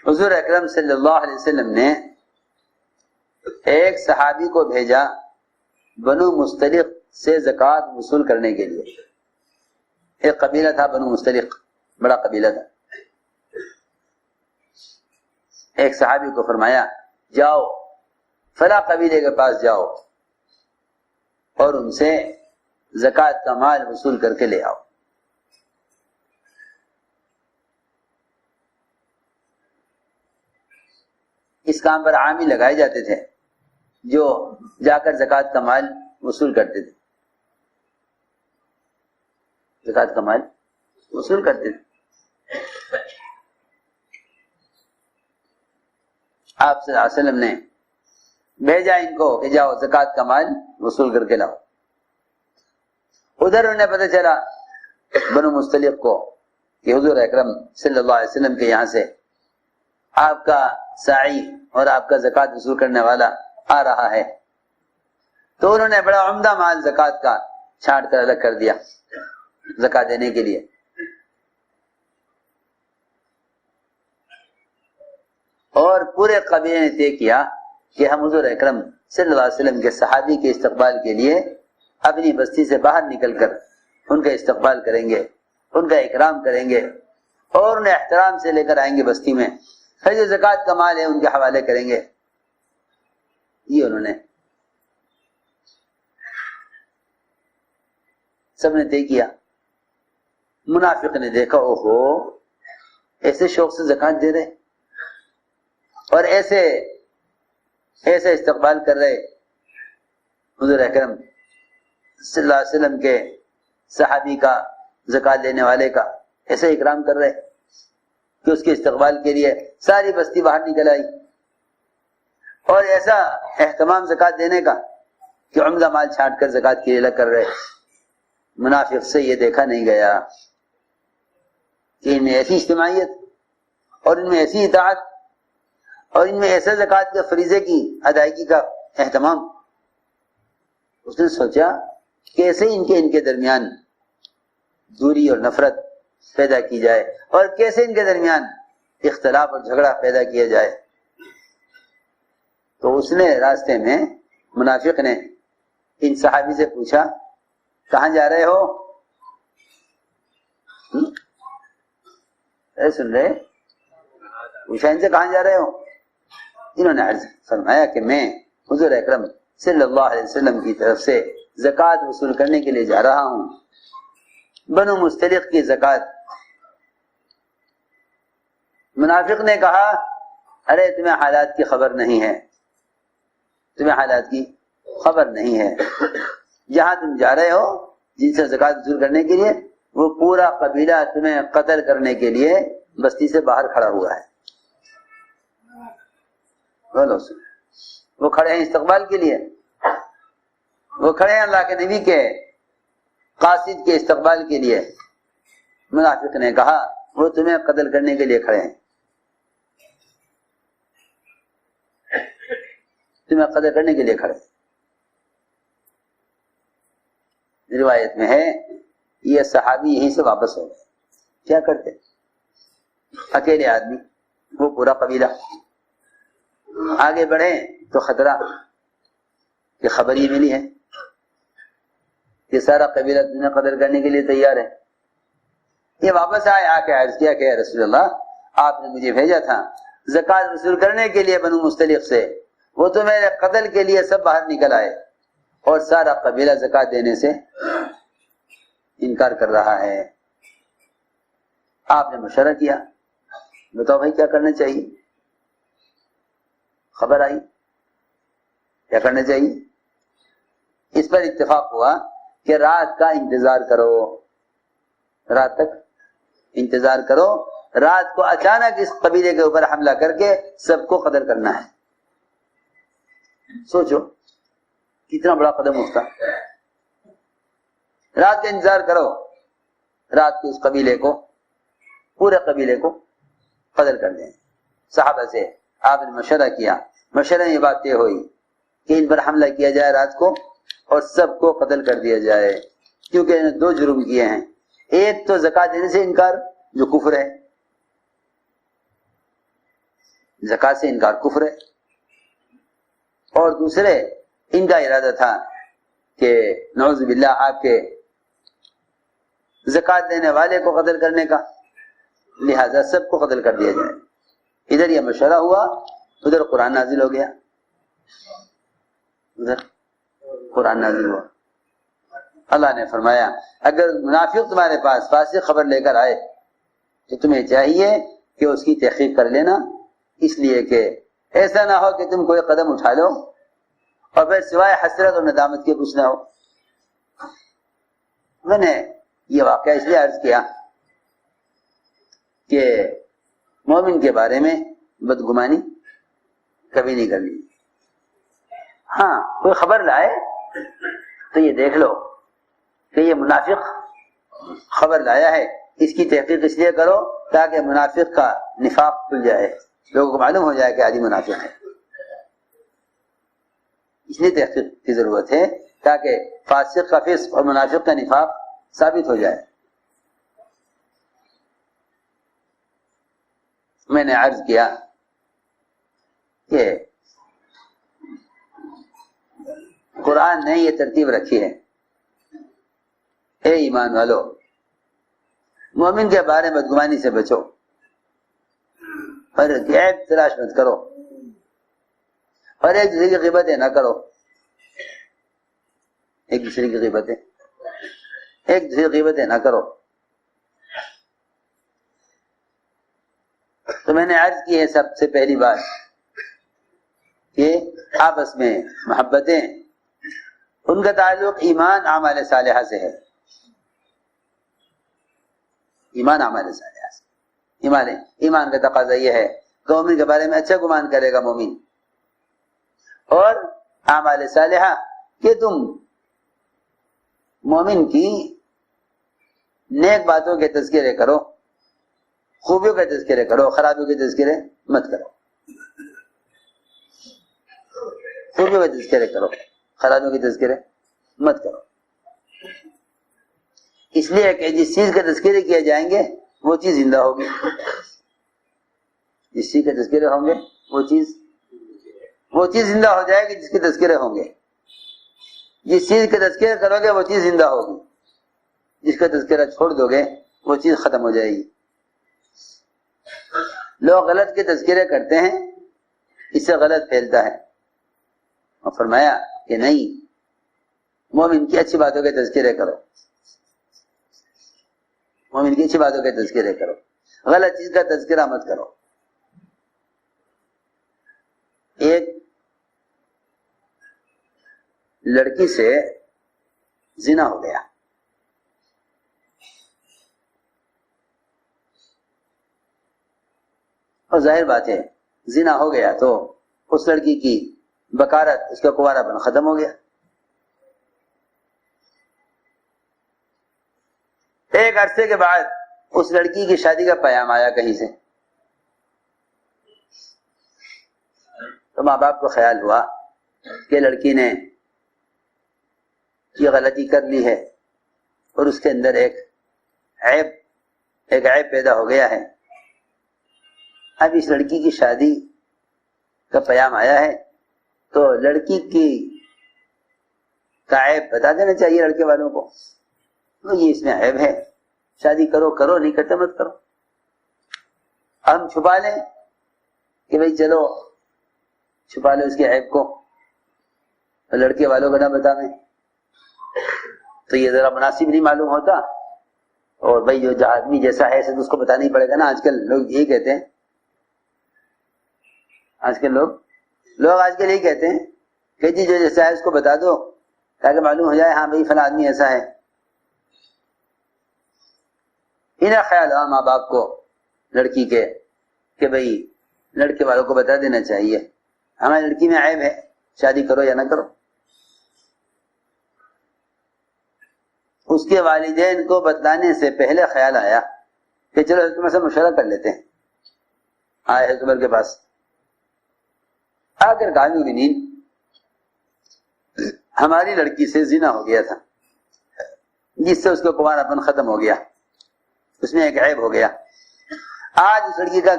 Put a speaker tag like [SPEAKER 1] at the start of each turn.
[SPEAKER 1] حضور اکرم صلی اللہ علیہ وسلم نے ایک صحابی کو بھیجا بنو مستلق سے زکوٰۃ وصول کرنے کے لیے. ایک قبیلہ تھا بنو مستلق، بڑا قبیلہ تھا. ایک صحابی کو فرمایا جاؤ فلاں قبیلے کے پاس جاؤ اور ان سے زکوٰۃ کا مال وصول کر کے لے آؤ. اس کام پر عامی لگائے جاتے تھے جو جا کر زکوٰۃ کا مال وصول کرتے تھے. زکوٰۃ کا مال وصول کرتے تھے. آپ صلی اللہ علیہ وسلم نے بھیجا ان کو کہ جاؤ زکوٰۃ کا مال وصول کر کے لاؤ. ادھر انہیں پتہ چلا بنو مستلق کو کہ حضور اکرم صلی اللہ علیہ وسلم کے یہاں سے آپ کا ساعی اور آپ کا زکوٰۃ وصول کرنے والا آ رہا ہے. تو انہوں نے بڑا عمدہ مال زکوٰۃ کا چھانٹ کر الگ کر دیا زکوٰۃ دینے کے لیے. اور پورے قبیلے نے طے کیا کہ ہم حضور اکرم صلی اللہ علیہ وسلم کے صحابی کے استقبال کے لیے اپنی بستی سے باہر نکل کر ان کا استقبال کریں گے، ان کا اکرام کریں گے اور انہیں احترام سے لے کر آئیں گے بستی میں. پھر جو زکوٰۃ کا مال ہے ان کے حوالے کریں گے. یہ انہوں نے سب نے طے کیا. منافق نے دیکھا اوہو ایسے شوق سے زکوٰۃ دے رہے اور ایسے استقبال کر رہے حضور اکرم صلی اللہ علیہ وسلم کے صحابی کا، زکوٰۃ دینے والے کا ایسے اکرام کر رہے کہ اس کے استقبال کے لیے ساری بستی باہر نکل آئی. اور ایسا اہتمام زکوٰۃ دینے کا کہ عمدہ مال چھانٹ کر زکوٰۃ کے لیے الگ کر رہے. منافق سے یہ دیکھا نہیں گیا کہ ان میں ایسی اجتماعیت اور ان میں ایسی اطاعت اور ان میں ایسے زکوٰۃ کے فریضے کی ادائیگی کا اہتمام. اس نے سوچا کیسے ان کے درمیان دوری اور نفرت پیدا کی جائے اور کیسے ان کے درمیان اختلاف اور جھگڑا پیدا کیا جائے. تو اس نے راستے میں منافق نے ان صحابی سے پوچھا کہاں جا رہے ہو؟ سن رہے؟ پوچھا ان سے کہاں جا رہے ہو؟ انہوں نے عرض فرمایا کہ میں حضور اکرم صلی اللہ علیہ وسلم کی طرف سے زکوٰۃ وصول کرنے کے لیے جا رہا ہوں. بنو مستلق کی زکوٰۃ. منافق نے کہا ارے تمہیں حالات کی خبر نہیں ہے، تمہیں حالات کی خبر نہیں ہے. جہاں تم جا رہے ہو جن سے زکوٰۃ وصول کرنے کے لیے وہ پورا قبیلہ تمہیں قتل کرنے کے لیے بستی سے باہر کھڑا ہوا ہے. وہ کھڑے ہیں استقبال کے لیے، وہ کھڑے ہیں اللہ کے نبی کے قاصد کے استقبال کے لیے. منافق نے کہا وہ تمہیں قتل کرنے کے لیے کھڑے ہیں، تمہیں قتل کرنے کے لیے کھڑے ہیں. روایت میں ہے یہ صحابی یہیں سے واپس ہو گئے. کیا کرتے؟ اکیلے آدمی، وہ پورا قبیلہ. آگے بڑھے تو خطرہ کہ خبر یہ ملی ہے کہ سارا قبیلہ تمہیں قتل کرنے کے لیے تیار ہے. یہ واپس آئے، آ کے عرض کیا کہ رسول اللہ آپ نے مجھے بھیجا تھا زکوٰۃ وصول کرنے کے لیے بنو مستلق سے، وہ تو میرے قتل کے لیے سب باہر نکل آئے اور سارا قبیلہ زکوٰۃ دینے سے انکار کر رہا ہے. آپ نے مشورہ کیا، بتاؤ بھائی کیا کرنا چاہیے؟ خبر آئی کیا کرنا چاہیے؟ اس پر اتفاق ہوا کہ رات کا انتظار کرو، رات تک انتظار کرو، رات کو اچانک اس قبیلے کے اوپر حملہ کر کے سب کو قتل کرنا ہے. سوچو کتنا بڑا قدم اٹھتا. رات کا انتظار کرو، رات کو اس قبیلے کو، پورے قبیلے کو قتل کر دیں. صحابہ سے آپ نے مشورہ کیا، مشورے میں یہ بات طے ہوئی کہ ان پر حملہ کیا جائے رات کو اور سب کو قتل کر دیا جائے، کیونکہ انہوں نے دو جرم کیے ہیں. ایک تو زکوٰۃ دینے سے انکار جو کفر ہے، زکات سے انکار کفر ہے، اور دوسرے ان کا ارادہ تھا کہ نعوذ باللہ آپ کے زکات دینے والے کو قتل کرنے کا، لہذا سب کو قتل کر دیا جائے۔ ادھر یہ مشورہ ہوا، ادھر قرآن نازل ہو گیا، ادھر قرآن نازل ہوا۔ اللہ نے فرمایا اگر منافق تمہارے پاس فاسق خبر لے کر آئے تو تمہیں چاہیے کہ اس کی تحقیق کر لینا، اس لیے کہ ایسا نہ ہو کہ تم کوئی قدم اٹھا لو اور پھر سوائے حسرت اور ندامت کے کچھ نہ ہو۔ میں نے یہ واقعہ اس لیے عرض کیا کہ مومن کے بارے میں بدگمانی کبھی نہیں کرنی۔ ہاں کوئی خبر لائے تو یہ دیکھ لو کہ یہ منافق خبر لایا ہے، اس کی تحقیق اس لیے کرو تاکہ منافق کا نفاق کھل جائے، لوگوں کو معلوم ہو جائے کہ آدمی منافق ہے۔ اس لیے تحقیق کی ضرورت ہے تاکہ فاسق کا فسق اور منافق کا نفاق ثابت ہو جائے۔ میں نے عرض کیا کہ قرآن نے یہ ترتیب رکھی ہے، اے ایمان والو مومن کے بارے میں بدگمانی سے بچو اور عیب تلاش مت کرو اور ایک دوسرے کی غیبتیں نہ کرو، ایک دوسرے کی غیبتیں نہ کرو۔ تو میں نے عرض کی ہے سب سے پہلی بات کہ آپس میں محبتیں، ان کا تعلق ایمان اعمال صالحہ سے ہے، ایمان اعمال صالحہ سے۔ ایمان کا تقاضا یہ ہے کہ مومن کے بارے میں اچھا گمان کرے گا مومن، اور اعمال صالحہ کہ تم مومن کی نیک باتوں کے تذکرے کرو، خوبیوں کے تذکرے کرو، خرابیوں کے تذکرے مت کرو، خوبیوں کے تذکرے کرو، خرابیوں کے تذکرے مت کرو۔ اس لیے کہ جس چیز کے تذکرے کیے جائیں گے وہ چیز زندہ ہوگی، جس چیز کے تذکرے ہوں گے وہ چیز زندہ ہو جائے گی جس کے تذکرے ہوں گے، جس چیز کے تذکرے کرو گے وہ چیز زندہ ہوگی، جس کا تذکرہ چھوڑ دو گے وہ چیز ختم ہو جائے گی۔ لوگ غلط کے تذکرے کرتے ہیں، اس سے غلط پھیلتا ہے، اور فرمایا کہ نہیں، مومن کی اچھی باتوں کے تذکرے کرو، مومن کی اچھی باتوں کے تذکرے کرو، غلط چیز کا تذکرہ مت کرو۔ ایک لڑکی سے زنا ہو گیا، اور ظاہر بات ہے زنا ہو گیا تو اس لڑکی کی بکارت، اس کا کنوارا پن ختم ہو گیا۔ ایک عرصے کے بعد اس لڑکی کی شادی کا پیام آیا کہیں سے، تو ماں باپ کو خیال ہوا کہ لڑکی نے یہ غلطی کر لی ہے اور اس کے اندر ایک عیب پیدا ہو گیا ہے، اب اس لڑکی کی شادی کا پیام آیا ہے تو لڑکی کا عیب بتا دینا چاہیے لڑکے والوں کو، تو یہ اس میں عیب ہے، شادی کرو، نہیں کرتے مت کرو۔ ہم چھپا لیں کہ بھئی چلو چھپا لیں اس کے عیب کو، لڑکے والوں کو نہ بتاویں، تو یہ ذرا مناسب نہیں معلوم ہوتا، اور بھئی جو آدمی جیسا ہے تو اس کو بتانا ہی پڑے گا نا۔ آج کل لوگ یہی کہتے ہیں، لوگ آج کل یہی کہتے ہیں کہ جی جو جیسا ہے اس کو بتا دو تاکہ معلوم ہو جائے ہاں بھئی فلاں آدمی ایسا ہے۔ انہیں خیال ہوا ماں باپ کو لڑکی کے کہ بھئی لڑکے والوں کو بتا دینا چاہیے ہماری لڑکی میں عیب ہے، شادی کرو یا نہ کرو۔ اس کے والدین کو بتلانے سے پہلے خیال آیا کہ چلو حضرت سے مشورہ کر لیتے ہیں۔ آئے حضرت عمر کے پاس، آ کر کہا مومنین ہماری لڑکی سے زنا ہو گیا تھا جس سے اس کا کنوارا پن ختم ہو گیا، اس میں ایک عیب ہو گیا، آج اس لڑکی کا